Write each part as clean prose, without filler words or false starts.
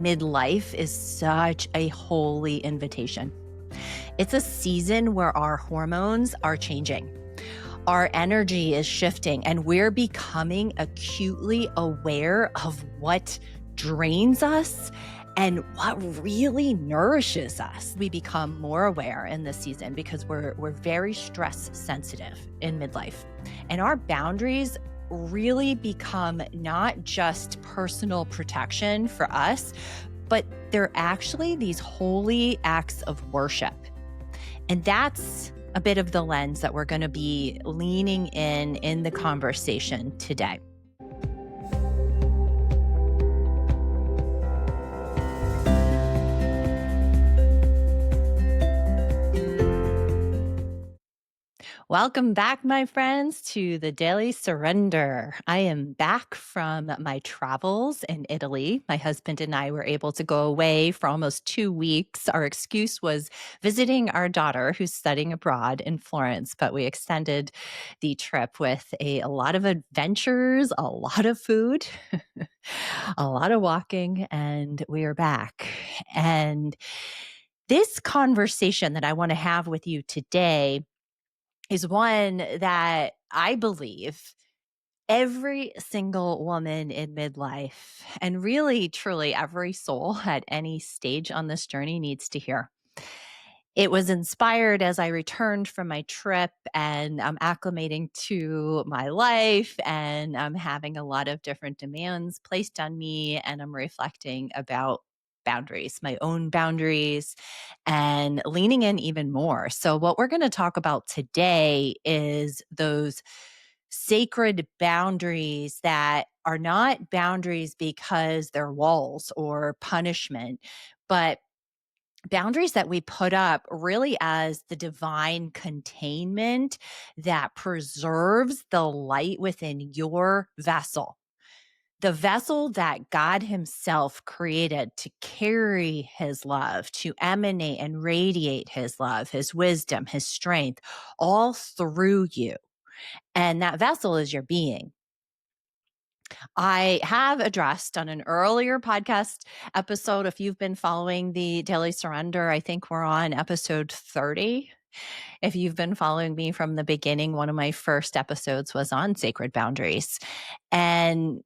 Midlife is such a holy invitation. It's a season where our hormones are changing. Our energy is shifting, and we're becoming acutely aware of what drains us and what really nourishes us. We become more aware in this season because we're very stress sensitive in midlife. And our boundaries really become not just personal protection for us, but they're actually these holy acts of worship. And that's a bit of the lens that we're going to be leaning in the conversation today. Welcome back, my friends, to the Daily Surrender. I am back from my travels in Italy. My husband and I were able to go away for almost 2 weeks. Our excuse was visiting our daughter who's studying abroad in Florence, but we extended the trip with a lot of adventures, a lot of food, a lot of walking, and we are back. And this conversation that I want to have with you today is one that I believe every single woman in midlife, and really, truly every soul at any stage on this journey needs to hear. It was inspired as I returned from my trip and I'm acclimating to my life and I'm having a lot of different demands placed on me. And I'm reflecting about boundaries, my own boundaries, and leaning in even more. So, what we're going to talk about today is those sacred boundaries that are not boundaries because they're walls or punishment, but boundaries that we put up really as the divine containment that preserves the light within your vessel. The vessel that God Himself created to carry His love, to emanate and radiate His love, His wisdom, His strength, all through you. And that vessel is your being. I have addressed on an earlier podcast episode, if you've been following the Daily Surrender, I think we're on episode 30. If you've been following me from the beginning, one of my first episodes was on sacred boundaries. And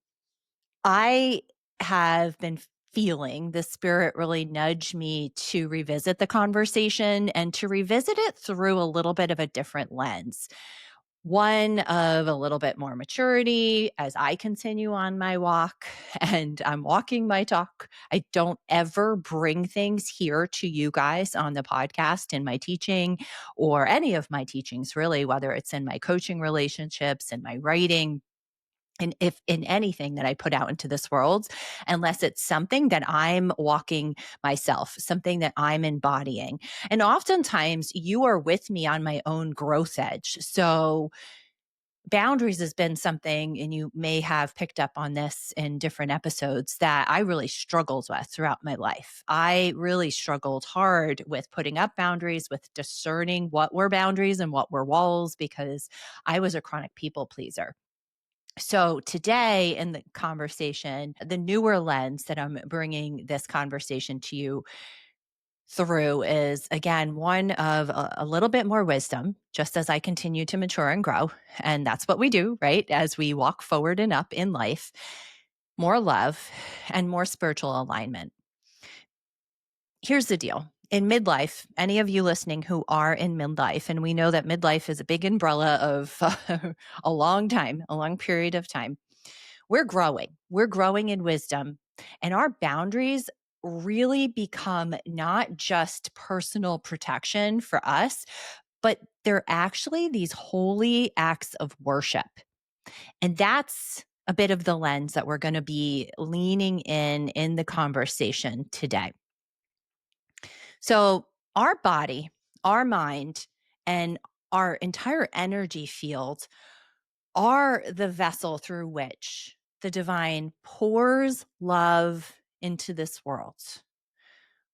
I have been feeling the spirit really nudge me to revisit the conversation and to revisit it through a little bit of a different lens. One of a little bit more maturity as I continue on my walk and I'm walking my talk. I don't ever bring things here to you guys on the podcast in my teaching or any of my teachings, really, whether it's in my coaching relationships and my writing. And if in anything that I put out into this world, unless it's something that I'm walking myself, something that I'm embodying. And oftentimes you are with me on my own growth edge. So boundaries has been something, and you may have picked up on this in different episodes, that I really struggled with throughout my life. I really struggled hard with putting up boundaries, with discerning what were boundaries and what were walls, because I was a chronic people pleaser. So today in the conversation, the newer lens that I'm bringing this conversation to you through is, again, one of a little bit more wisdom, just as I continue to mature and grow. And that's what we do, right? As we walk forward and up in life, more love and more spiritual alignment. Here's the deal. In midlife, any of you listening who are in midlife, and we know that midlife is a big umbrella of a long time, a long period of time, we're growing. We're growing in wisdom, and our boundaries really become not just personal protection for us, but they're actually these holy acts of worship. And that's a bit of the lens that we're going to be leaning in the conversation today. So, our body, our mind, and our entire energy field are the vessel through which the divine pours love into this world.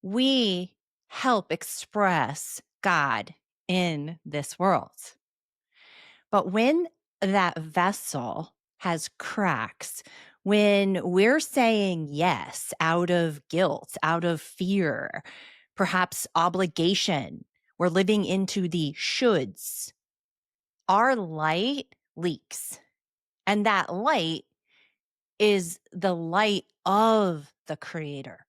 We help express God in this world. But when that vessel has cracks, When we're saying yes out of guilt, out of fear, perhaps obligation, we're living into the shoulds, our light leaks. And that light is the light of the Creator.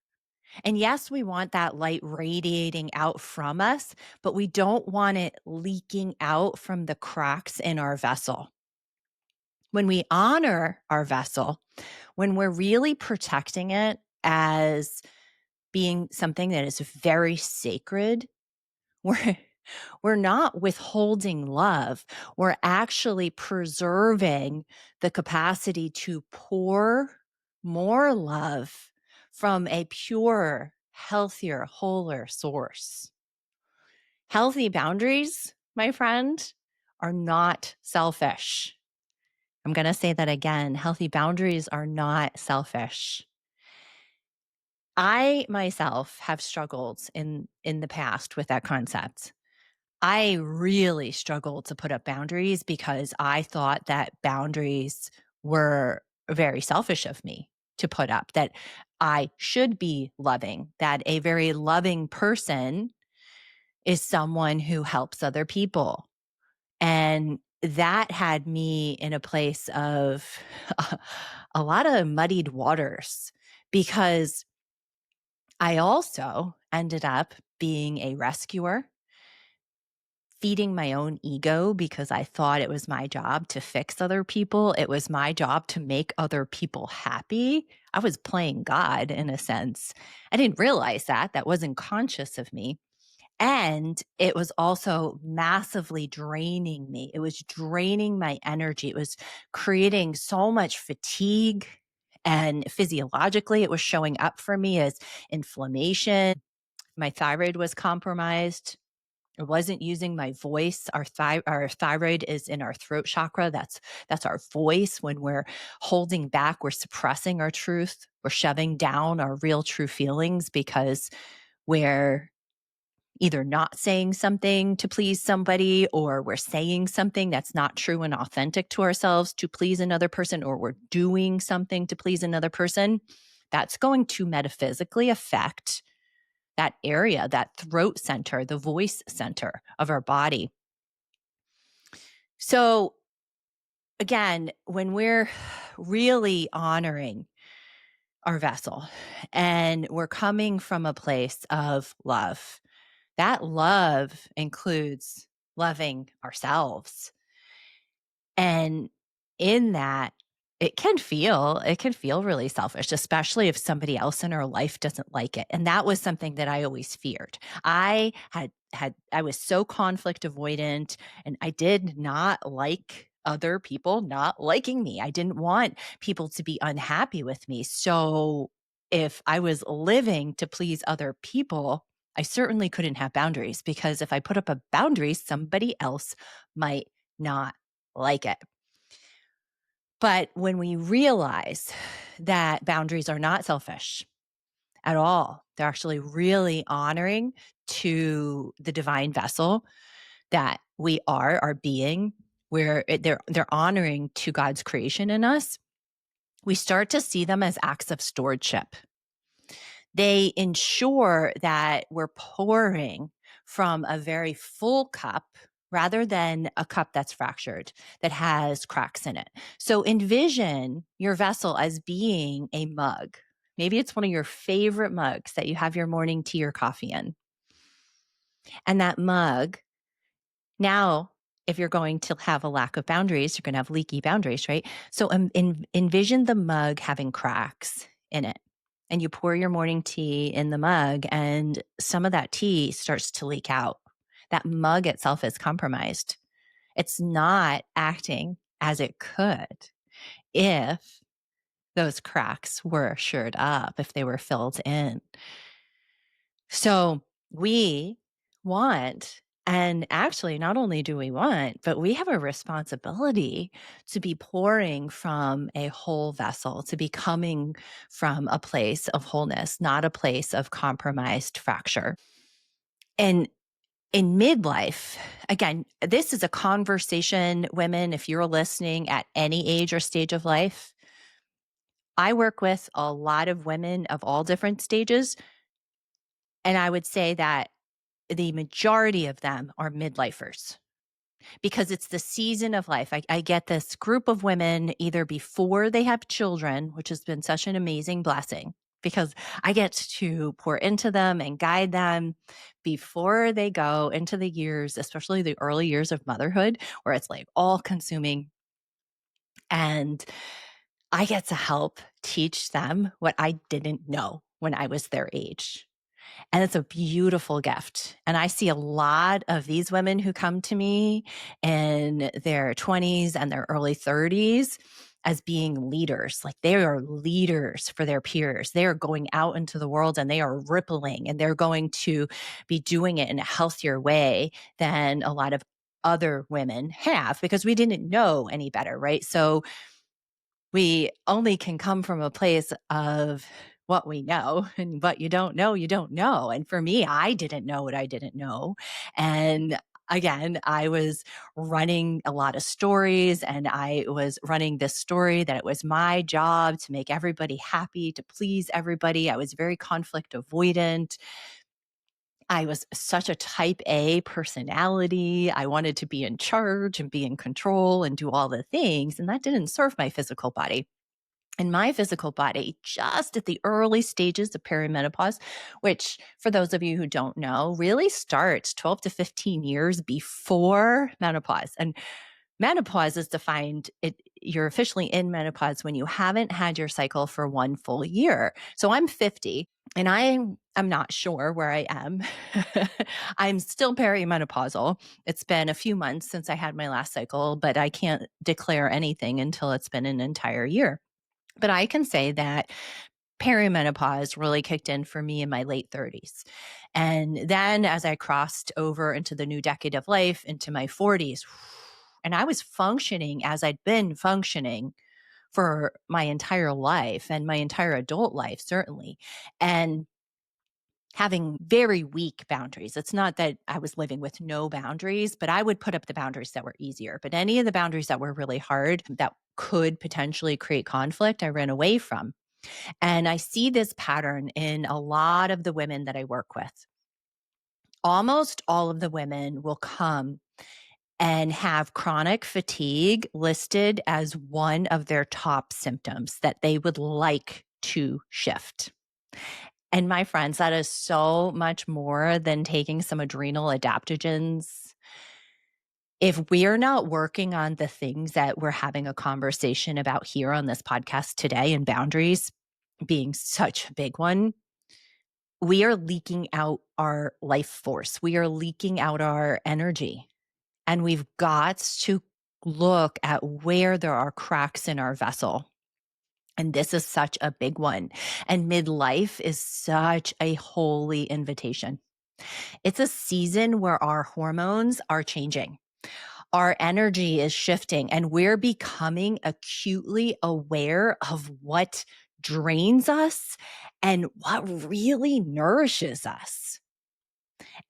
And yes, we want that light radiating out from us, but we don't want it leaking out from the cracks in our vessel. When we honor our vessel, when we're really protecting it as being something that is very sacred, we're we're not withholding love. We're actually preserving the capacity to pour more love from a pure, healthier, wholer source. Healthy boundaries, my friend, are not selfish. I'm going to say that again. Healthy boundaries are not selfish. I myself have struggled in the past with that concept. I really struggled to put up boundaries because I thought that boundaries were very selfish of me to put up, that I should be loving, that a very loving person is someone who helps other people. And that had me in a place of a lot of muddied waters because I also ended up being a rescuer, feeding my own ego because I thought it was my job to fix other people. It was my job to make other people happy. I was playing God in a sense. I didn't realize that. That wasn't conscious of me. And it was also massively draining me. It was draining my energy. It was creating so much fatigue. And physiologically, it was showing up for me as inflammation. My thyroid was compromised. I wasn't using my voice. Our thyroid is in our throat chakra. That's our voice. When we're holding back, we're suppressing our truth. We're shoving down our real true feelings because we're either not saying something to please somebody, or we're saying something that's not true and authentic to ourselves to please another person, or we're doing something to please another person. That's going to metaphysically affect that area, that throat center, the voice center of our body. So, again, when we're really honoring our vessel and we're coming from a place of love, that love includes loving ourselves. And in that, it can feel really selfish, especially if somebody else in our life doesn't like it. And that was something that I always feared. I was so conflict avoidant, and I did not like other people not liking me. I didn't want people to be unhappy with me. So if I was living to please other people, I certainly couldn't have boundaries, because if I put up a boundary, somebody else might not like it. But when we realize that boundaries are not selfish at all, they're actually really honoring to the divine vessel that we are, our being, where they're honoring to God's creation in us, we start to see them as acts of stewardship. They ensure that we're pouring from a very full cup rather than a cup that's fractured, that has cracks in it. So envision your vessel as being a mug. Maybe it's one of your favorite mugs that you have your morning tea or coffee in. And that mug, now, if you're going to have a lack of boundaries, you're going to have leaky boundaries, right? So envision the mug having cracks in it. And you pour your morning tea in the mug, and some of that tea starts to leak out. That mug itself is compromised. It's not acting as it could if those cracks were shored up, if they were filled in. So we want, and actually, not only do we want, but we have a responsibility to be pouring from a whole vessel, to be coming from a place of wholeness, not a place of compromised fracture. And in midlife, again, this is a conversation, women, if you're listening at any age or stage of life, I work with a lot of women of all different stages, and I would say that the majority of them are midlifers because it's the season of life. I get this group of women either before they have children, which has been such an amazing blessing because I get to pour into them and guide them before they go into the years, especially the early years of motherhood, where it's like all consuming. And I get to help teach them what I didn't know when I was their age. And it's a beautiful gift. And I see a lot of these women who come to me in their 20s and their early 30s as being leaders. Like they are leaders for their peers. They are going out into the world and they are rippling and they're going to be doing it in a healthier way than a lot of other women have because we didn't know any better, right? So we only can come from a place of what we know, and what you don't know, you don't know. And for me, I didn't know what I didn't know. And again, I was running a lot of stories and I was running this story that it was my job to make everybody happy, to please everybody. I was very conflict avoidant. I was such a type A personality. I wanted to be in charge and be in control and do all the things. And that didn't serve my physical body. And my physical body, just at the early stages of perimenopause, which for those of you who don't know, really starts 12 to 15 years before menopause. And menopause is defined, you're officially in menopause when you haven't had your cycle for one full year. So I'm 50 and I'm not sure where I am. I'm still perimenopausal. It's been a few months since I had my last cycle, but I can't declare anything until it's been an entire year. But I can say that perimenopause really kicked in for me in my late 30s. And then as I crossed over into the new decade of life, into my 40s, and I was functioning as I'd been functioning for my entire life and my entire adult life, certainly. And having very weak boundaries. It's not that I was living with no boundaries, but I would put up the boundaries that were easier. But any of the boundaries that were really hard, that could potentially create conflict, I ran away from. And I see this pattern in a lot of the women that I work with. Almost all of the women will come and have chronic fatigue listed as one of their top symptoms that they would like to shift. And my friends, that is so much more than taking some adrenal adaptogens. If we're not working on the things that we're having a conversation about here on this podcast today, and boundaries being such a big one, we are leaking out our life force. We are leaking out our energy. And we've got to look at where there are cracks in our vessel. And this is such a big one. And midlife is such a holy invitation. It's a season where our hormones are changing. Our energy is shifting and we're becoming acutely aware of what drains us and what really nourishes us.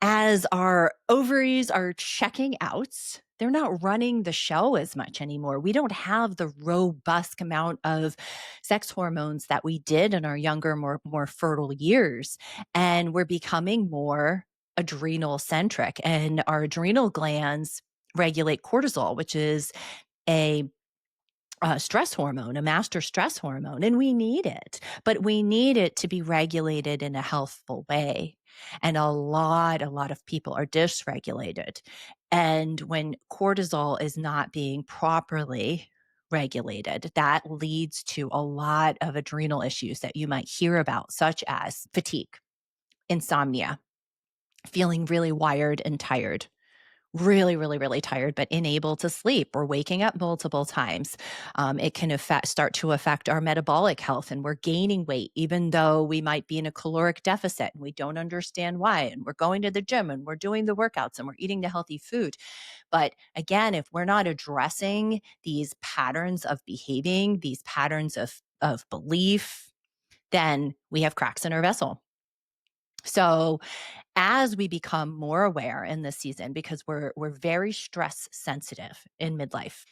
As our ovaries are checking out, they're not running the show as much anymore. We don't have the robust amount of sex hormones that we did in our younger, more fertile years. And we're becoming more adrenal centric. And our adrenal glands regulate cortisol, which is a stress hormone, a master stress hormone, and we need it, but we need it to be regulated in a healthful way. And a lot of people are dysregulated. And when cortisol is not being properly regulated, that leads to a lot of adrenal issues that you might hear about, such as fatigue, insomnia, feeling really wired and tired, really tired, but unable to sleep or waking up multiple times. It can start to affect our metabolic health, and we're gaining weight, even though we might be in a caloric deficit and we don't understand why. And we're going to the gym and we're doing the workouts and we're eating the healthy food. But again, if we're not addressing these patterns of behaving, these patterns of belief, then we have cracks in our vessel. So as we become more aware in this season, because we're very stress sensitive in midlife,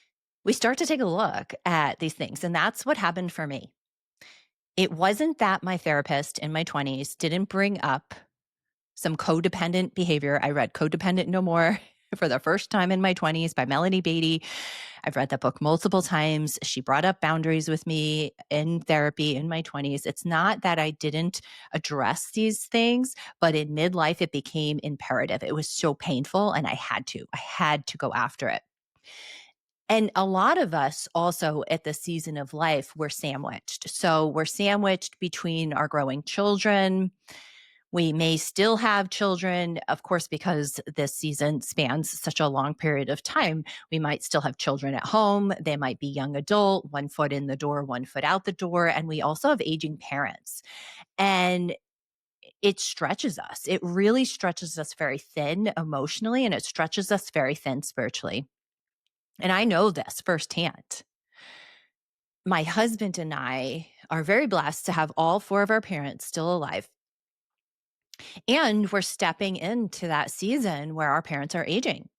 we start to take a look at these things. And that's what happened for me. It wasn't that my therapist in my 20s didn't bring up some codependent behavior. I read Codependent No More for the first time in my 20s by Melanie Beattie. I've read that book multiple times. She brought up boundaries with me in therapy in my 20s. It's not that I didn't address these things, but in midlife, it became imperative. It was so painful, and I had to go after it. And a lot of us also at the season of life, we're sandwiched. So we're sandwiched between our growing children. We may still have children, of course, because this season spans such a long period of time. We might still have children at home. They might be young adult, one foot in the door, one foot out the door. And we also have aging parents. And it stretches us. It really stretches us very thin emotionally, and it stretches us very thin spiritually. And I know this firsthand. My husband and I are very blessed to have all four of our parents still alive. And we're stepping into that season where our parents are aging.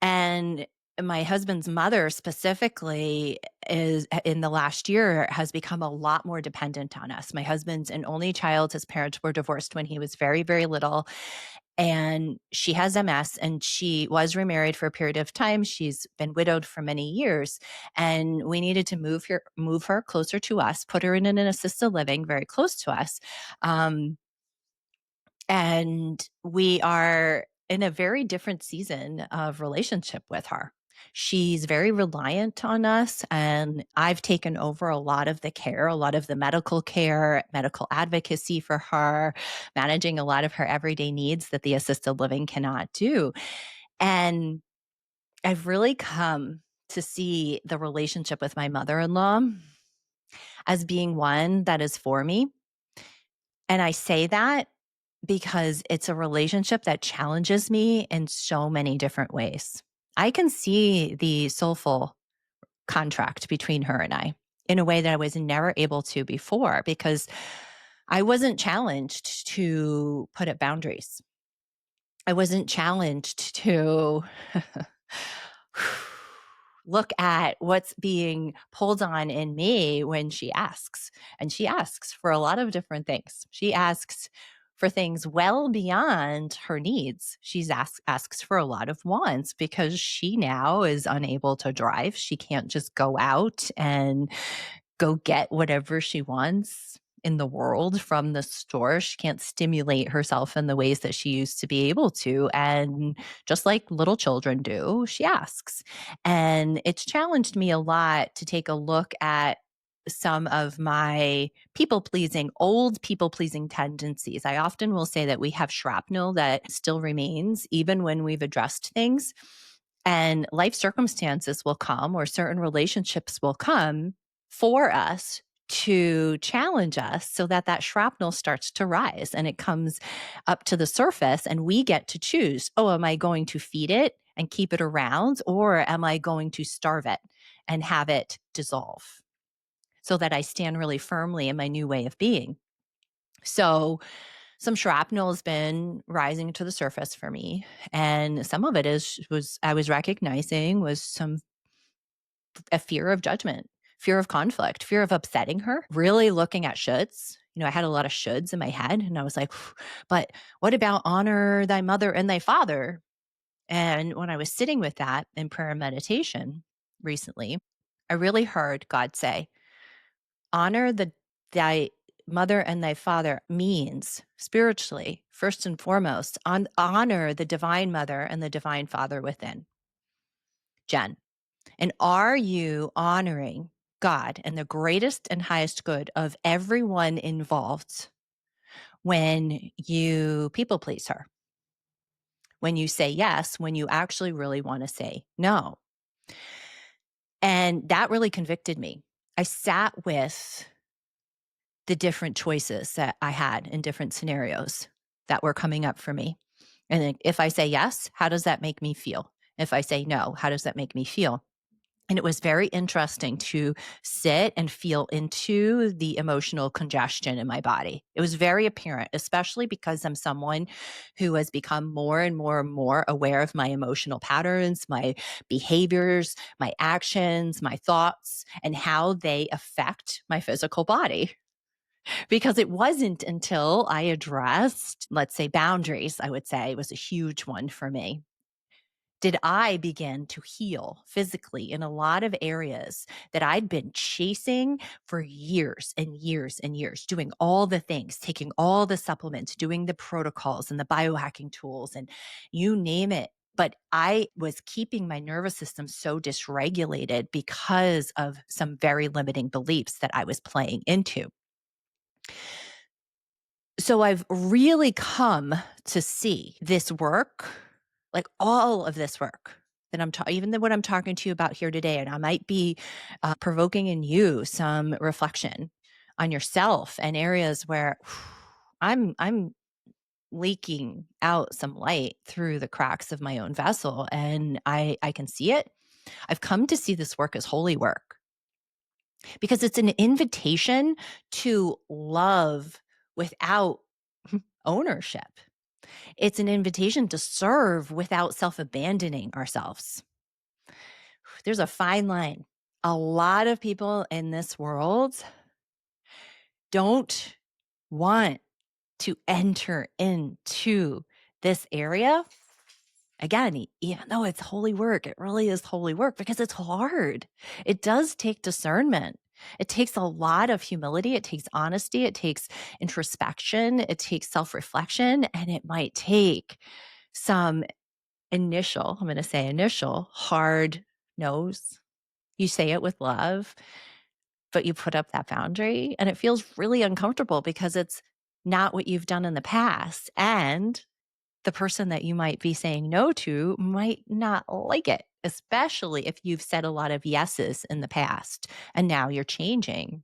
And my husband's mother specifically is in the last year has become a lot more dependent on us. My husband's an only child. His parents were divorced when he was very, very little. And she has MS, and she was remarried for a period of time. She's been widowed for many years. And we needed to move her closer to us, put her in an assisted living very close to us. And we are in a very different season of relationship with her. She's very reliant on us, and I've taken over a lot of the care, a lot of the medical care, medical advocacy for her, managing a lot of her everyday needs that the assisted living cannot do. And I've really come to see the relationship with my mother-in-law as being one that is for me. And I say that because it's a relationship that challenges me in so many different ways. I can see the soulful contract between her and I in a way that I was never able to before because I wasn't challenged to put up boundaries. I wasn't challenged to look at what's being pulled on in me when she asks. And she asks for a lot of different things. She asks for things well beyond her needs. She asks for a lot of wants because she now is unable to drive. She can't just go out and go get whatever she wants in the world from the store. She can't stimulate herself in the ways that she used to be able to. And just like little children do, she asks. And it's challenged me a lot to take a look at some of my old people pleasing tendencies. I often will say that we have shrapnel that still remains even when we've addressed things. And life circumstances will come, or certain relationships will come for us to challenge us so that that shrapnel starts to rise and it comes up to the surface, and we get to choose, oh, am I going to feed it and keep it around, or am I going to starve it and have it dissolve so that I stand really firmly in my new way of being? So some shrapnel has been rising to the surface for me, and some of it I was recognizing was a fear of judgment, fear of conflict, fear of upsetting her, really looking at shoulds. I had a lot of shoulds in my head, and I was like, but what about honor thy mother and thy father? And when I was sitting with that in prayer and meditation recently, I really heard God say, honor thy mother and thy father means spiritually, first and foremost, honor the divine mother and the divine father within. Jen, and are you honoring God and the greatest and highest good of everyone involved when you people please her? When you say yes, when you actually really want to say no? And that really convicted me. I sat with the different choices that I had in different scenarios that were coming up for me. And if I say yes, how does that make me feel? If I say no, how does that make me feel? And it was very interesting to sit and feel into the emotional congestion in my body. It was very apparent, especially because I'm someone who has become more and more and more aware of my emotional patterns, my behaviors, my actions, my thoughts, and how they affect my physical body. Because it wasn't until I addressed, let's say, boundaries, I would say was a huge one for me, did I begin to heal physically in a lot of areas that I'd been chasing for years and years and years, doing all the things, taking all the supplements, doing the protocols and the biohacking tools and you name it. But I was keeping my nervous system so dysregulated because of some very limiting beliefs that I was playing into. So I've really come to see this work, like all of this work that even what I'm talking to you about here today, and I might be provoking in you some reflection on yourself and areas where I'm leaking out some light through the cracks of my own vessel, and I can see it. I've come to see this work as holy work because it's an invitation to love without ownership. It's an invitation to serve without self-abandoning ourselves. There's a fine line. A lot of people in this world don't want to enter into this area. Again, even though it's holy work, it really is holy work because it's hard. It does take discernment. It takes a lot of humility. It takes honesty. It takes introspection. It takes self-reflection. And it might take some I'm going to say initial hard no's. You say it with love, but you put up that boundary and it feels really uncomfortable because it's not what you've done in the past. And the person that you might be saying no to might not like it, especially if you've said a lot of yeses in the past and now you're changing.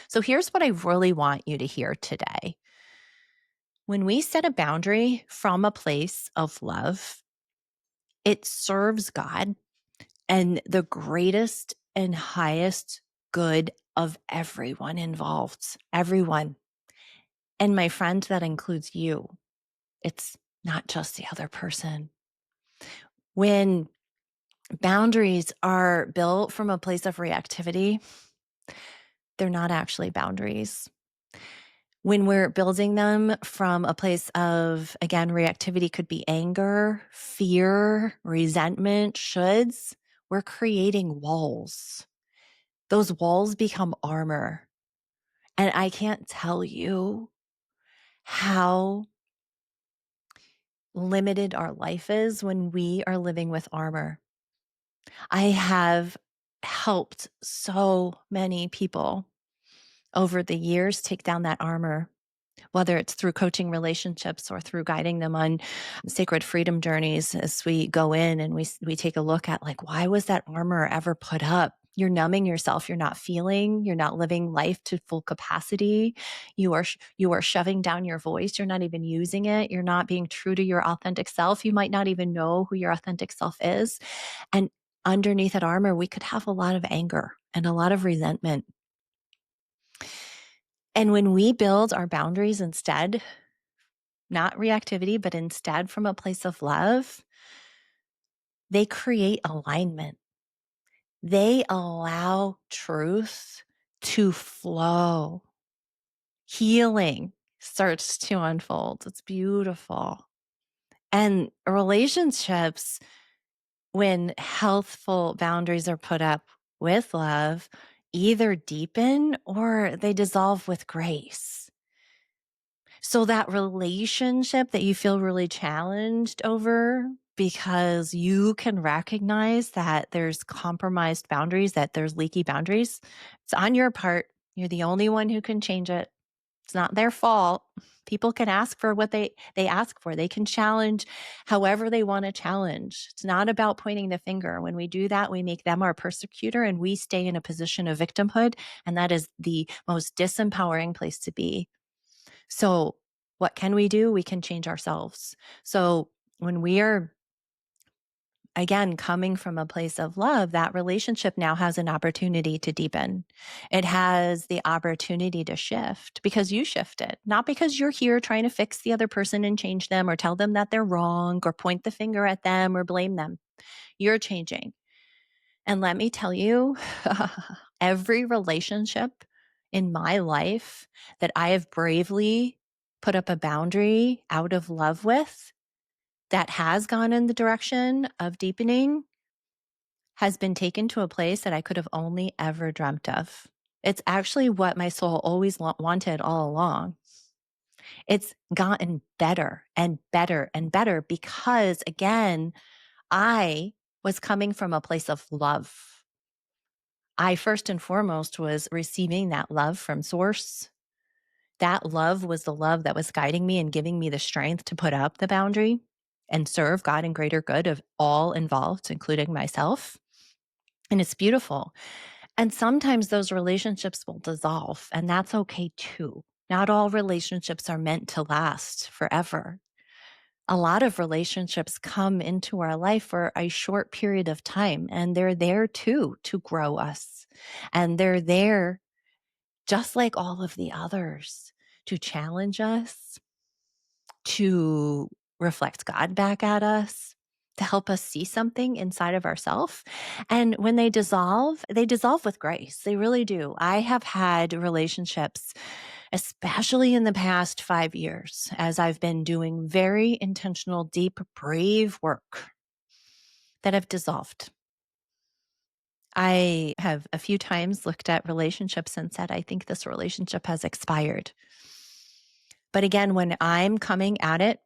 So here's what I really want you to hear today. When we set a boundary from a place of love, it serves God and the greatest and highest good of everyone involved, everyone. And my friend, that includes you. It's not just the other person. When boundaries are built from a place of reactivity, they're not actually boundaries. When we're building them from a place of, again, reactivity could be anger, fear, resentment, shoulds, we're creating walls. Those walls become armor. And I can't tell you how limited our life is when we are living with armor. I have helped so many people over the years take down that armor, whether it's through coaching relationships or through guiding them on sacred freedom journeys as we go in and we take a look at, like, why was that armor ever put up? You're numbing yourself. You're not feeling. You're not living life to full capacity. You are shoving down your voice. You're not even using it. You're not being true to your authentic self. You might not even know who your authentic self is. And underneath that armor, we could have a lot of anger and a lot of resentment. And when we build our boundaries instead, not reactivity, but instead from a place of love, they create alignment. They allow truth to flow. Healing starts to unfold. It's beautiful. And relationships, when healthful boundaries are put up with love, either deepen or they dissolve with grace. So that relationship that you feel really challenged over because you can recognize that there's compromised boundaries, that there's leaky boundaries, it's on your part. You're the only one who can change it. It's not their fault. People can ask for what they ask for. They can challenge however they want to challenge. It's not about pointing the finger. When we do that, we make them our persecutor and we stay in a position of victimhood. And that is the most disempowering place to be. So what can we do? We can change ourselves. So when we are, again, coming from a place of love, that relationship now has an opportunity to deepen. It has the opportunity to shift because you shifted, not because you're here trying to fix the other person and change them or tell them that they're wrong or point the finger at them or blame them. You're changing. And let me tell you, every relationship in my life that I have bravely put up a boundary out of love with that has gone in the direction of deepening has been taken to a place that I could have only ever dreamt of. It's actually what my soul always wanted all along. It's gotten better and better and better because, again, I was coming from a place of love. I first and foremost was receiving that love from source. That love was the love that was guiding me and giving me the strength to put up the boundary and serve God and greater good of all involved, including myself. And it's beautiful. And sometimes those relationships will dissolve, and that's okay too. Not all relationships are meant to last forever. A lot of relationships come into our life for a short period of time, and they're there too to grow us. And they're there, just like all of the others, to challenge us, to reflect God back at us, to help us see something inside of ourselves. And when they dissolve with grace. They really do. I have had relationships, especially in the past 5 years, as I've been doing very intentional, deep, brave work that have dissolved. I have a few times looked at relationships and said, I think this relationship has expired. But again, when I'm coming at it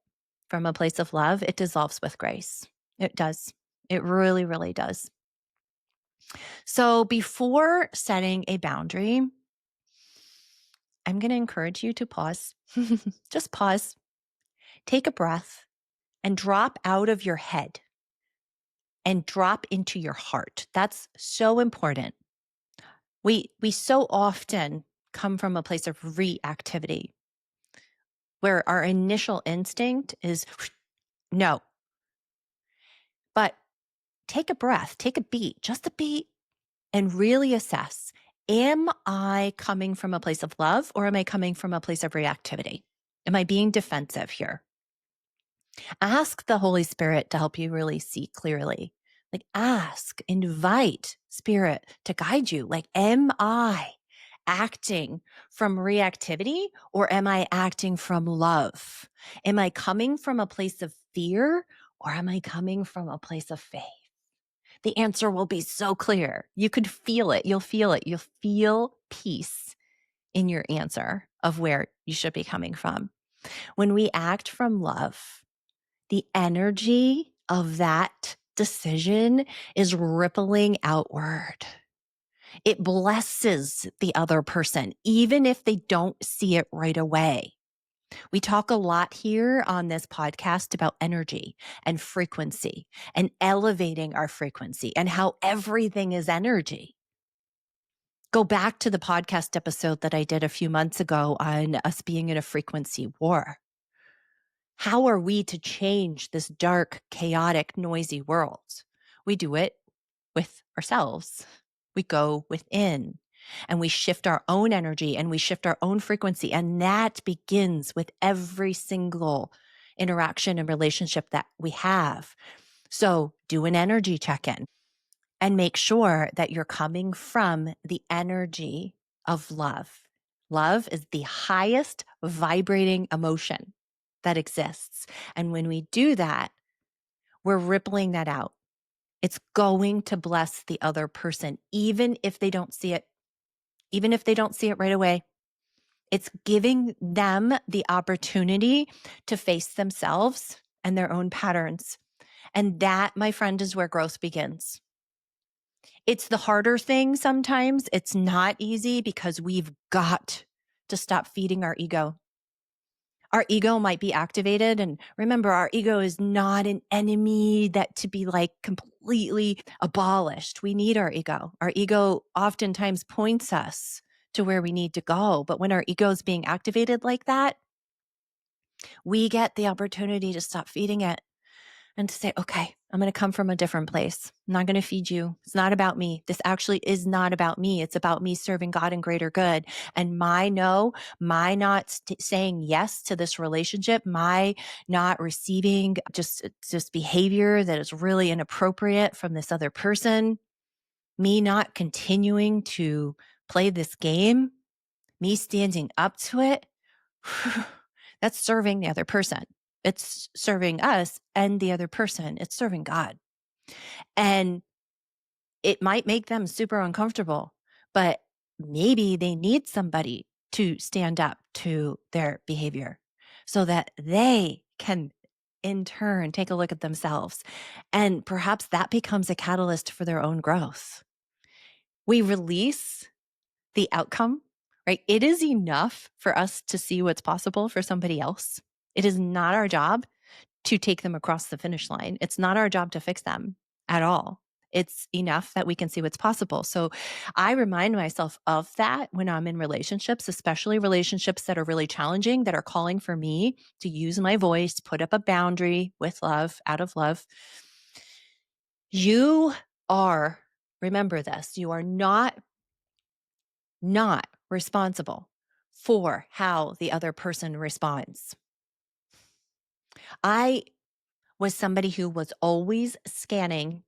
from a place of love, it dissolves with grace. It does. It really, really does. So before setting a boundary, I'm going to encourage you to pause. Just pause, take a breath, and drop out of your head and drop into your heart. That's so important. We so often come from a place of reactivity where our initial instinct is no. But take a breath, take a beat, just a beat, and really assess, am I coming from a place of love or am I coming from a place of reactivity? Am I being defensive here? Ask the Holy Spirit to help you really see clearly. Like ask, invite Spirit to guide you. Like, am I acting from reactivity or am I acting from love? Am I coming from a place of fear or am I coming from a place of faith? The answer will be so clear. You could feel it. You'll feel it. You'll feel peace in your answer of where you should be coming from. When we act from love, the energy of that decision is rippling outward. It blesses the other person, even if they don't see it right away. We talk a lot here on this podcast about energy and frequency and elevating our frequency and how everything is energy. Go back to the podcast episode that I did a few months ago on us being in a frequency war. How are we to change this dark, chaotic, noisy world? We do it with ourselves. We go within and we shift our own energy and we shift our own frequency. And that begins with every single interaction and relationship that we have. So do an energy check-in and make sure that you're coming from the energy of love. Love is the highest vibrating emotion that exists. And when we do that, we're rippling that out. It's going to bless the other person, even if they don't see it, even if they don't see it right away. It's giving them the opportunity to face themselves and their own patterns. And that, my friend, is where growth begins. It's the harder thing sometimes. It's not easy because we've got to stop feeding our ego. Our ego might be activated. And remember, our ego is not an enemy that to be like completely abolished. We need our ego. Our ego oftentimes points us to where we need to go. But when our ego is being activated like that, we get the opportunity to stop feeding it and to say, okay, I'm going to come from a different place. I'm not going to feed you. It's not about me. This actually is not about me. It's about me serving God and greater good. And my no, my not saying yes to this relationship, my not receiving just behavior that is really inappropriate from this other person, me not continuing to play this game me standing up to it, that's serving the other person. It's serving us and the other person. It's serving God. And it might make them super uncomfortable, but maybe they need somebody to stand up to their behavior so that they can in turn take a look at themselves. And perhaps that becomes a catalyst for their own growth. We release the outcome, right? It is enough for us to see what's possible for somebody else. It is not our job to take them across the finish line. It's not our job to fix them at all. It's enough that we can see what's possible. So I remind myself of that when I'm in relationships, especially relationships that are really challenging, that are calling for me to use my voice, put up a boundary with love, out of love. You are, remember this, you are not responsible for how the other person responds. I was somebody who was always scanning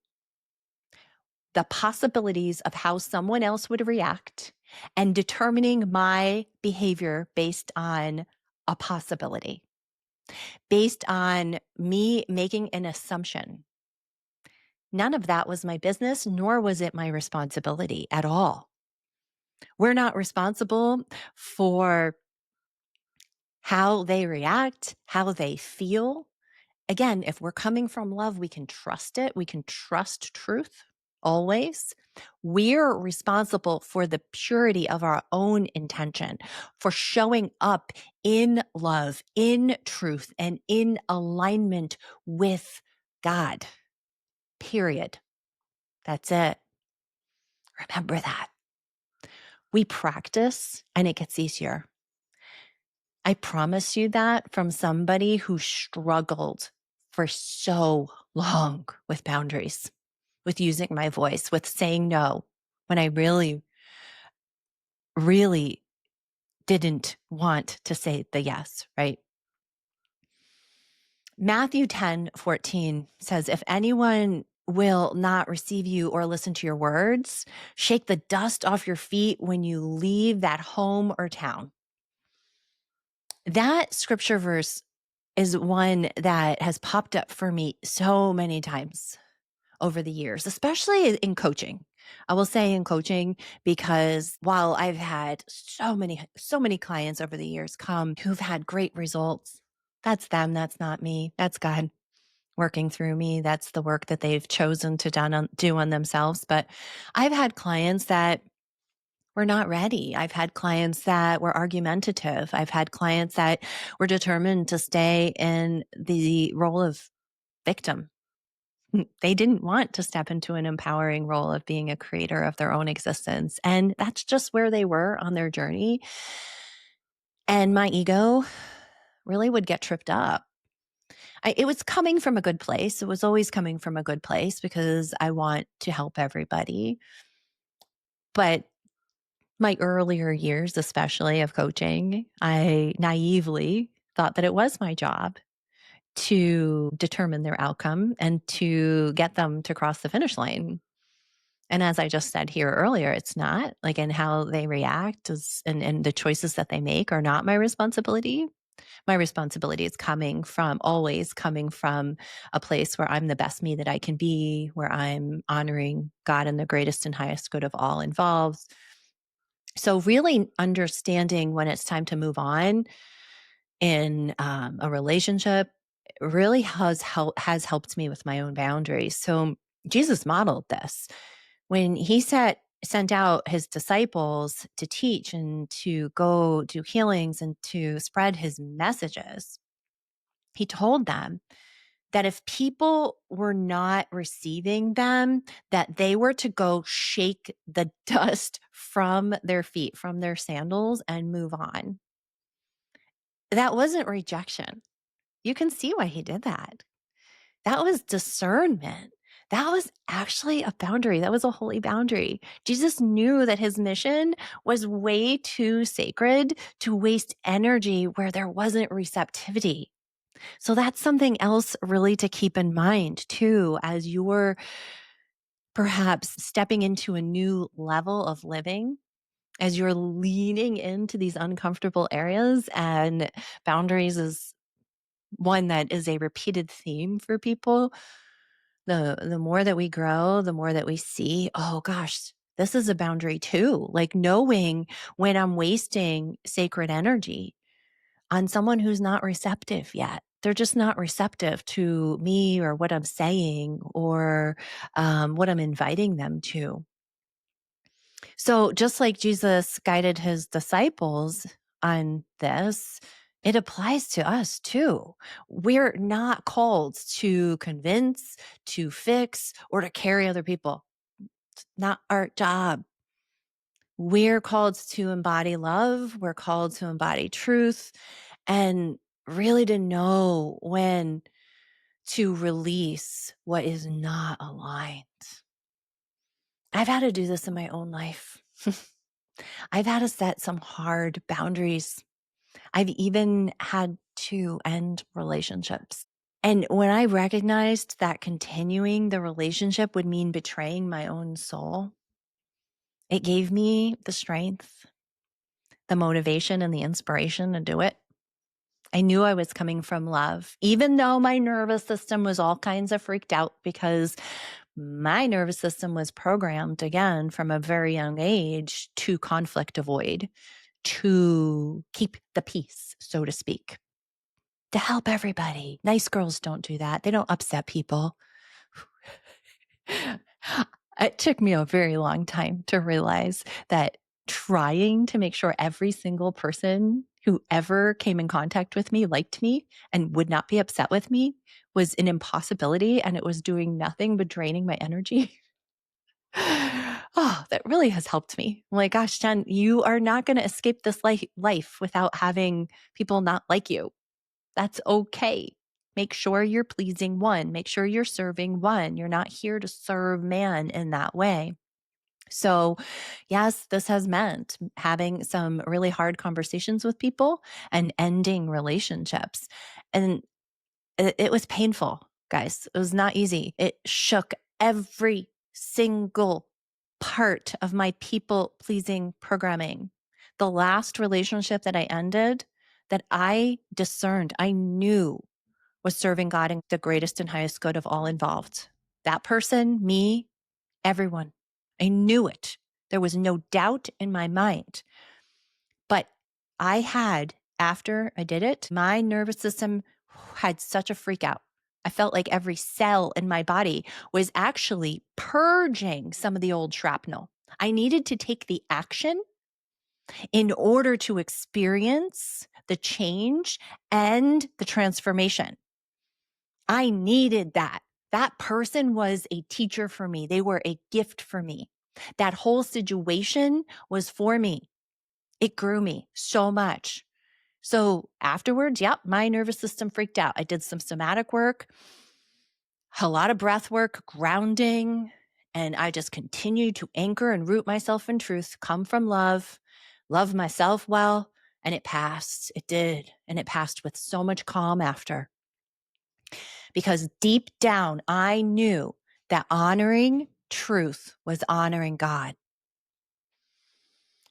the possibilities of how someone else would react and determining my behavior based on a possibility, based on me making an assumption. None of that was my business, nor was it my responsibility at all. We're not responsible for how they react, how they feel. Again, if we're coming from love, we can trust it. We can trust truth always. We're responsible for the purity of our own intention, for showing up in love, in truth, and in alignment with God. Period. That's it. Remember that. We practice and it gets easier. I promise you that from somebody who struggled for so long with boundaries, with using my voice, with saying no when I really, really didn't want to say the yes, right? Matthew 10:14 says, if anyone will not receive you or listen to your words, shake the dust off your feet when you leave that home or town. That scripture verse is one that has popped up for me so many times over the years, especially in coaching. I will say in coaching, because while I've had so many clients over the years come who've had great results, that's them. That's not me. That's God working through me. That's the work that they've chosen to do on themselves. But I've had clients that were not ready. I've had clients that were argumentative. I've had clients that were determined to stay in the role of victim. They didn't want to step into an empowering role of being a creator of their own existence. And that's just where they were on their journey. And my ego really would get tripped up. It was coming from a good place. It was always coming from a good place because I want to help everybody. But my earlier years, especially of coaching, I naively thought that it was my job to determine their outcome and to get them to cross the finish line. And as I just said here earlier, it's not, like, and how they react and the choices that they make are not my responsibility. My responsibility is always coming from a place where I'm the best me that I can be, where I'm honoring God and the greatest and highest good of all involved. So really understanding when it's time to move on in a relationship really has helped me with my own boundaries. So Jesus modeled this when he sent out his disciples to teach and to go do healings and to spread his messages. He told them that if people were not receiving them, that they were to go shake the dust from their feet, from their sandals, and move on. That wasn't rejection. You can see why he did that. That was discernment. That was actually a boundary. That was a holy boundary. Jesus knew that his mission was way too sacred to waste energy where there wasn't receptivity. So that's something else really to keep in mind too, as you're perhaps stepping into a new level of living as you're leaning into these uncomfortable areas, and boundaries is one that is a repeated theme for people. The more that we grow, the more that we see, oh gosh, this is a boundary too. Like knowing when I'm wasting sacred energy on someone who's not receptive yet. They're just not receptive to me or what I'm saying or what I'm inviting them to. So, just like Jesus guided his disciples on this, it applies to us too. We're not called to convince, to fix, or to carry other people. It's not our job. We're called to embody love. We're called to embody truth and really to know when to release what is not aligned. I've had to do this in my own life. I've had to set some hard boundaries. I've even had to end relationships. And when I recognized that continuing the relationship would mean betraying my own soul, it gave me the strength, the motivation, and the inspiration to do it. I knew I was coming from love, even though my nervous system was all kinds of freaked out because my nervous system was programmed again from a very young age to conflict avoid, to keep the peace, so to speak, to help everybody. Nice girls don't do that. They don't upset people. It took me a very long time to realize that trying to make sure every single person who ever came in contact with me liked me and would not be upset with me was an impossibility, and it was doing nothing but draining my energy. Oh, that really has helped me. I'm like, gosh, Jen, you are not going to escape this life without having people not like you. That's okay. Make sure you're pleasing one. Make sure you're serving one. You're not here to serve man in that way. So, yes, this has meant having some really hard conversations with people and ending relationships. And it was painful, guys. It was not easy. It shook every single part of my people pleasing programming. The last relationship that I ended, that I discerned, I knew was serving God and the greatest and highest good of all involved. That person, me, everyone. I knew it. There was no doubt in my mind. But after I did it, my nervous system had such a freak out. I felt like every cell in my body was actually purging some of the old shrapnel. I needed to take the action in order to experience the change and the transformation. I needed that. That person was a teacher for me. They were a gift for me. That whole situation was for me. It grew me so much. So afterwards, yep, my nervous system freaked out. I did some somatic work, a lot of breath work, grounding, and I just continued to anchor and root myself in truth, come from love myself well, and it passed. It did. And it passed with so much calm after. Because deep down, I knew that honoring truth was honoring God.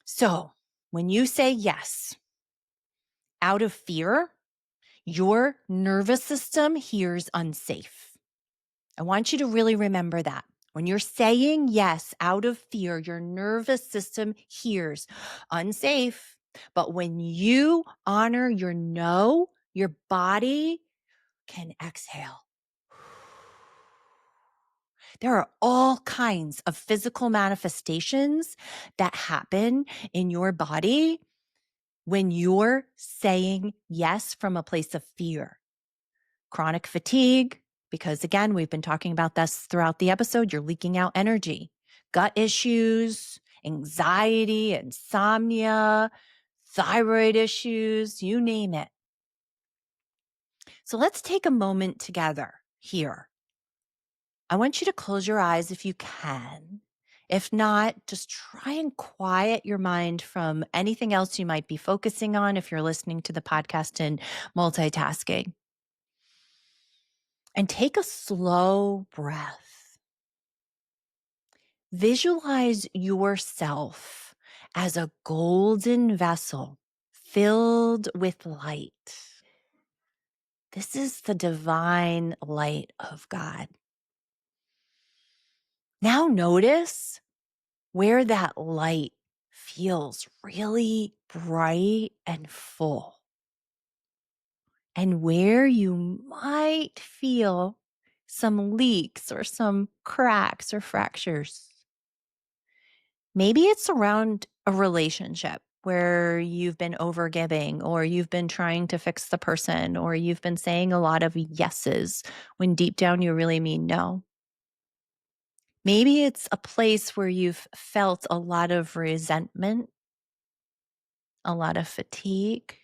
So when you say yes out of fear, your nervous system hears unsafe. I want you to really remember that. When you're saying yes out of fear, your nervous system hears unsafe. But when you honor your no, your body can exhale. There are all kinds of physical manifestations that happen in your body when you're saying yes from a place of fear. Chronic fatigue, because again, we've been talking about this throughout the episode, you're leaking out energy. Gut issues, anxiety, insomnia, thyroid issues, you name it. So let's take a moment together here. I want you to close your eyes if you can. If not, just try and quiet your mind from anything else you might be focusing on if you're listening to the podcast and multitasking. And take a slow breath. Visualize yourself as a golden vessel filled with light. This is the divine light of God. Now notice where that light feels really bright and full, and where you might feel some leaks or some cracks or fractures. Maybe it's around a relationship where you've been overgiving, or you've been trying to fix the person, or you've been saying a lot of yeses when deep down you really mean no. Maybe it's a place where you've felt a lot of resentment, a lot of fatigue.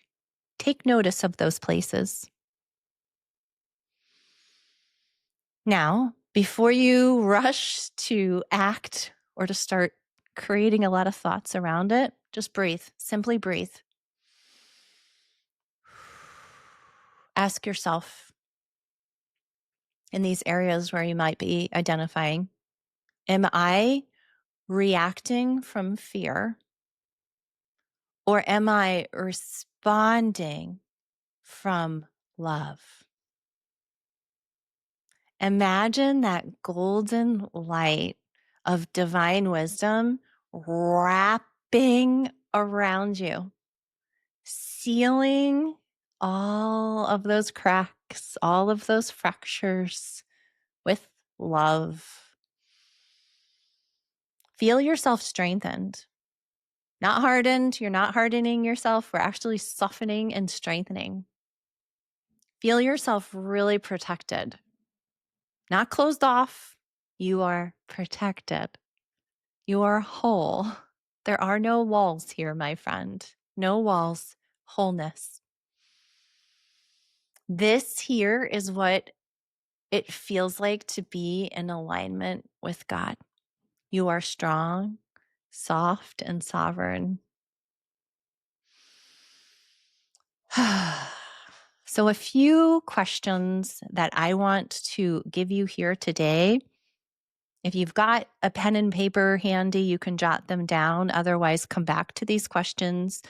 Take notice of those places. Now, before you rush to act or to start creating a lot of thoughts around it, just breathe. Simply breathe. Ask yourself in these areas where you might be identifying, am I reacting from fear, or am I responding from love? Imagine that golden light of divine wisdom wrapping around you, sealing all of those cracks, all of those fractures with love. Feel yourself strengthened, not hardened. You're not hardening yourself. We're actually softening and strengthening. Feel yourself really protected, not closed off. You are protected. You are whole. There are no walls here, my friend. No walls, wholeness. This here is what it feels like to be in alignment with God. You are strong, soft, and sovereign. So, a few questions that I want to give you here today. If you've got a pen and paper handy, you can jot them down. Otherwise, come back to these questions.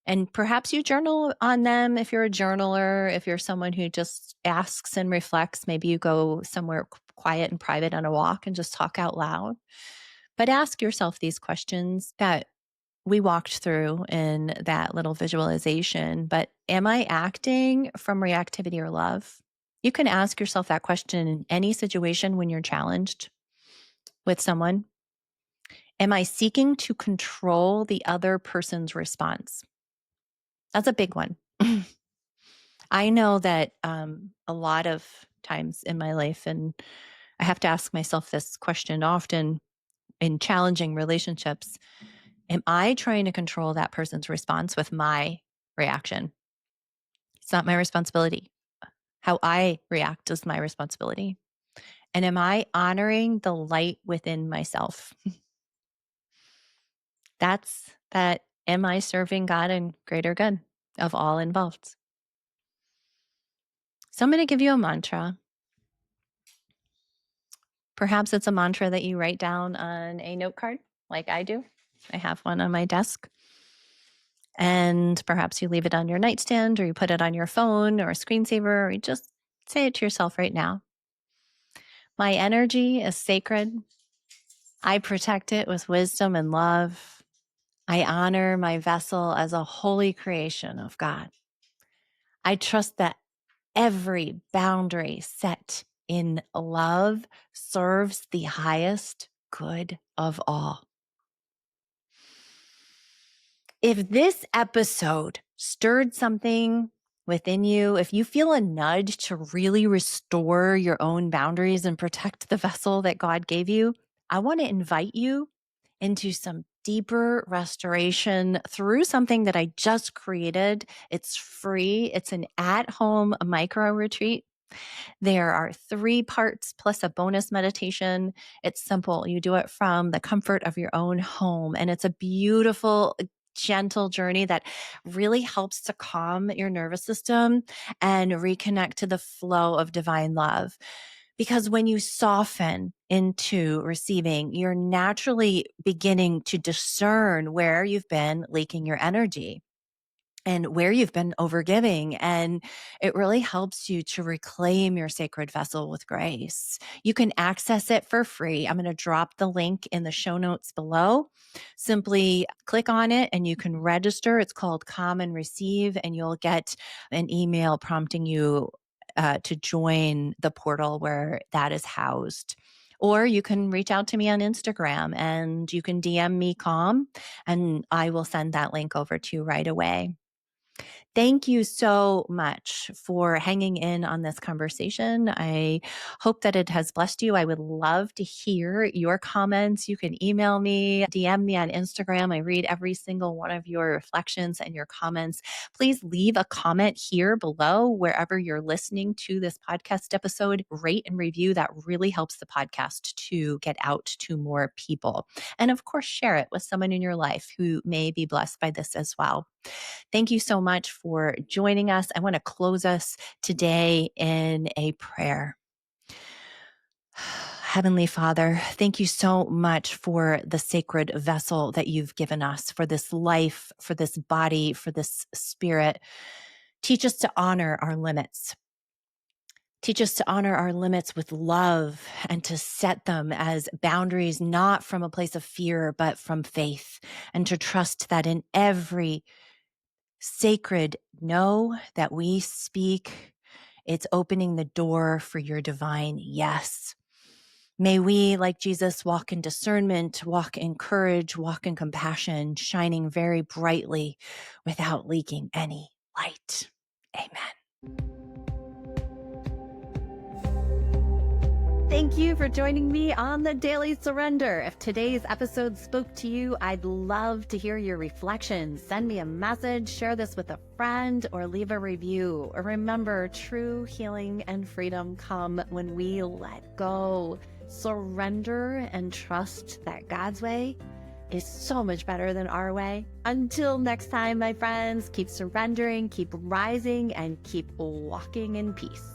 And perhaps you journal on them if you're a journaler. If you're someone who just asks and reflects, maybe you go somewhere quiet and private on a walk and just talk out loud. But ask yourself these questions that we walked through in that little visualization. But am I acting from reactivity or love? You can ask yourself that question in any situation when you're challenged with someone. Am I seeking to control the other person's response? That's a big one. I know that a lot of times in my life, and I have to ask myself this question often in challenging relationships, am I trying to control that person's response with my reaction? It's not my responsibility. How I react is my responsibility. And am I honoring the light within myself? That's that. Am I serving God and greater good of all involved? So I'm going to give you a mantra. Perhaps it's a mantra that you write down on a note card like I do. I have one on my desk. And perhaps you leave it on your nightstand, or you put it on your phone or a screensaver, or you just say it to yourself right now. My energy is sacred. I protect it with wisdom and love. I honor my vessel as a holy creation of God. I trust that every boundary set in love serves the highest good of all. If this episode stirred something within you, if you feel a nudge to really restore your own boundaries and protect the vessel that God gave you, I want to invite you into some deeper restoration through something that I just created. It's free. It's an at-home micro retreat. There are 3 parts plus a bonus meditation. It's simple. You do it from the comfort of your own home, and it's a beautiful, gentle journey that really helps to calm your nervous system and reconnect to the flow of divine love. Because when you soften into receiving, you're naturally beginning to discern where you've been leaking your energy and where you've been overgiving. And it really helps you to reclaim your sacred vessel with grace. You can access it for free. I'm going to drop the link in the show notes below. Simply click on it and you can register. It's called Come and Receive, and you'll get an email prompting you to join the portal where that is housed. Or you can reach out to me on Instagram and you can DM me Calm, and I will send that link over to you right away. Thank you so much for hanging in on this conversation. I hope that it has blessed you. I would love to hear your comments. You can email me, DM me on Instagram. I read every single one of your reflections and your comments. Please leave a comment here below wherever you're listening to this podcast episode. Rate and review. That really helps the podcast to get out to more people. And of course, share it with someone in your life who may be blessed by this as well. Thank you so much for joining us. I want to close us today in a prayer. Heavenly Father, thank you so much for the sacred vessel that you've given us, for this life, for this body, for this spirit. Teach us to honor our limits. Teach us to honor our limits with love and to set them as boundaries, not from a place of fear, but from faith, and to trust that in every sacred no that we speak, it's opening the door for your divine yes. May we, like Jesus, walk in discernment, walk in courage, walk in compassion, shining very brightly without leaking any light. Amen. Thank you for joining me on the Daily Surrender. If today's episode spoke to you, I'd love to hear your reflections. Send me a message, share this with a friend, or leave a review. Or remember, true healing and freedom come when we let go, surrender, and trust that God's way is so much better than our way. Until next time, my friends, keep surrendering, keep rising, and keep walking in peace.